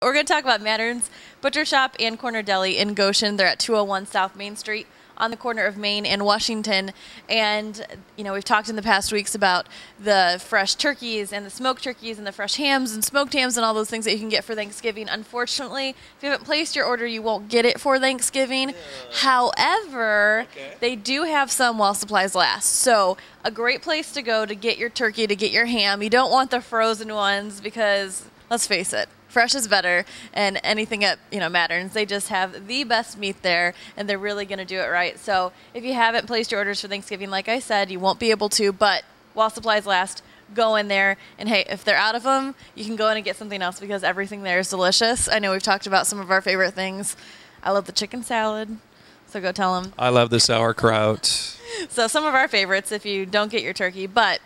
We're going to talk about Mattern's Butcher Shop and Corner Deli in Goshen. They're at 201 South Main Street on the corner of Main and Washington. And, you know, we've talked in the past weeks about the fresh turkeys and the smoked turkeys and the fresh hams and smoked hams and all those things that you can get for Thanksgiving. Unfortunately, if you haven't placed your order, you won't get it for Thanksgiving. However, they do have some while supplies last. So a great place to go to get your turkey, to get your ham. You don't want the frozen ones because, let's face it, fresh is better, and anything at Mattern's, they just have the best meat there, and they're really going to do it right. So if you haven't placed your orders for Thanksgiving, like I said, you won't be able to, but while supplies last, go in there, and hey, if they're out of them, you can go in and get something else because everything there is delicious. I know we've talked about some of our favorite things. I love the chicken salad, so go tell them. I love the sauerkraut. So some of our favorites if you don't get your turkey, but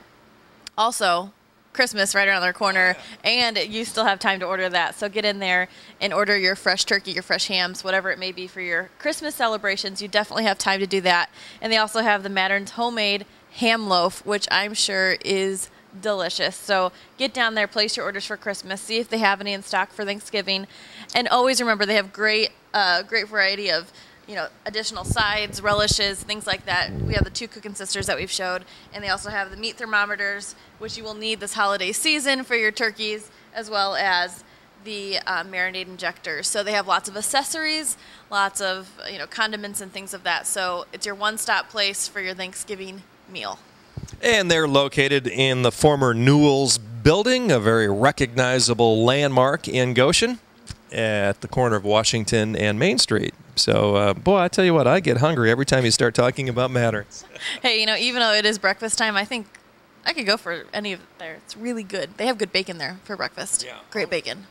also Christmas right around their corner, and you still have time to order that. So get in there and order your fresh turkey, your fresh hams, whatever it may be for your Christmas celebrations. You definitely have time to do that. And they also have the Mattern's homemade ham loaf, which I'm sure is delicious. So get down there, place your orders for Christmas, see if they have any in stock for Thanksgiving, and always remember they have great variety of additional sides, relishes, things like that. We have the 2 cooking sisters that we've showed, and they also have the meat thermometers, which you will need this holiday season for your turkeys, as well as the marinade injectors. So they have lots of accessories, lots of condiments and things of that. So it's your one-stop place for your Thanksgiving meal. And they're located in the former Newell's building, a very recognizable landmark in Goshen at the corner of Washington and Main Street. So, boy, I tell you what, I get hungry every time you start talking about Mattern's. Hey, even though it is breakfast time, I think I could go for any of it there. It's really good. They have good bacon there for breakfast. Yeah. Great bacon.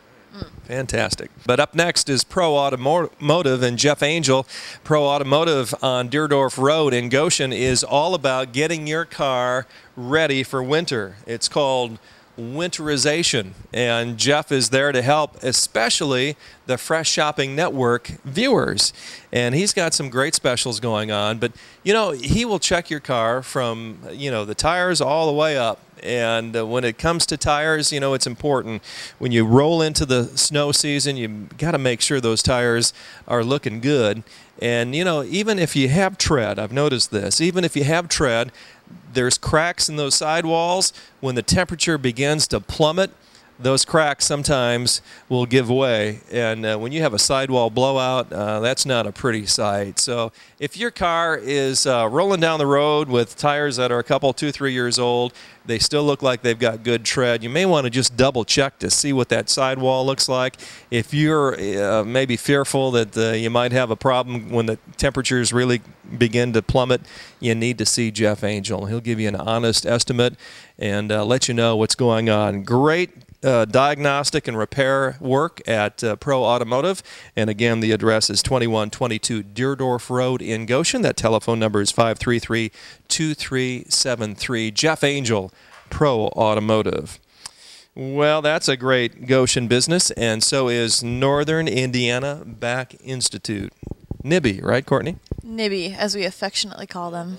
Fantastic. But up next is Pro Automotive and Jeff Angel. Pro Automotive on Deerdorf Road in Goshen is all about getting your car ready for winter. It's called winterization, and Jeff is there to help, especially the Fresh Shopping Network viewers. And he's got some great specials going on, but he will check your car from the tires all the way up. And when it comes to tires, it's important. When you roll into the snow season, you got to make sure those tires are looking good. And even if you have tread, I've noticed this, even if you have tread, there's cracks in those sidewalls. When the temperature begins to plummet, those cracks sometimes will give way. And when you have a sidewall blowout, that's not a pretty sight. So if your car is rolling down the road with tires that are a couple, 2-3 years old, they still look like they've got good tread, you may want to just double check to see what that sidewall looks like. If you're maybe fearful that you might have a problem when the temperatures really begin to plummet, you need to see Jeff Angel. He'll give you an honest estimate and let you know what's going on. Great diagnostic and repair work at Pro Automotive. And again, the address is 2122 Deerdorf Road in Goshen. That telephone number is 533-2373. Jeff Angel, Pro Automotive. Well, that's a great Goshen business, and so is Northern Indiana Back Institute. NIBI, right, Courtney? NIBI, as we affectionately call them.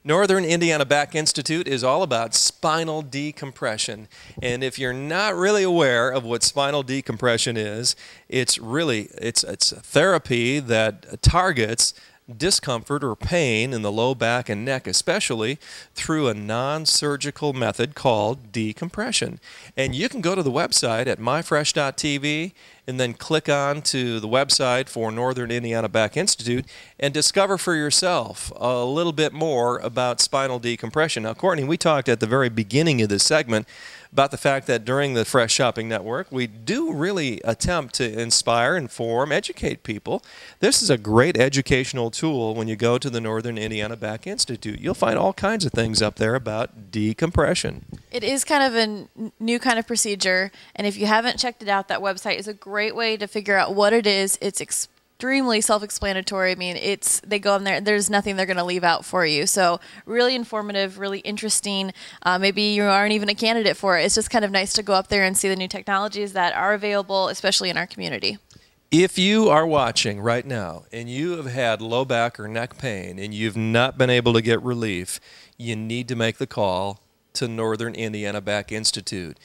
Northern Indiana Back Institute is all about spinal decompression. And if you're not really aware of what spinal decompression is, it's a therapy that targets discomfort or pain in the low back and neck, especially through a non-surgical method called decompression. And you can go to the website at myfresh.tv and then click on to the website for Northern Indiana Back Institute and discover for yourself a little bit more about spinal decompression. Now, Courtney, we talked at the very beginning of this segment about the fact that during the Fresh Shopping Network, we do really attempt to inspire, inform, educate people. This is a great educational tool when you go to the Northern Indiana Back Institute. You'll find all kinds of things up there about decompression. It is kind of a new kind of procedure, and if you haven't checked it out, that website is a great way to figure out what it is. It's extremely self-explanatory. I mean, they go in there, there's nothing they're going to leave out for you. So really informative, really interesting. Maybe you aren't even a candidate for it. It's just kind of nice to go up there and see the new technologies that are available, especially in our community. If you are watching right now and you have had low back or neck pain and you've not been able to get relief, you need to make the call to Northern Indiana Back Institute.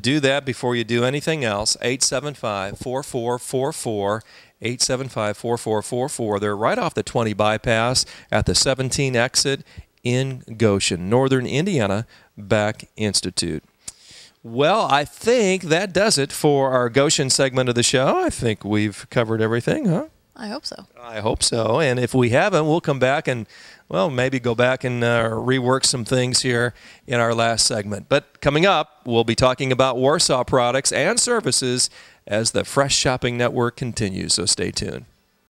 Do that before you do anything else. 875-4444. 875-4444. They're right off the 20 bypass at the 17 exit in Goshen, Northern Indiana Back Institute. Well, I think that does it for our Goshen segment of the show. I think we've covered everything, huh? I hope so. I hope so. And if we haven't, we'll come back and, well, maybe go back and rework some things here in our last segment. But coming up, we'll be talking about Warsaw products and services as the Fresh Shopping Network continues, so stay tuned.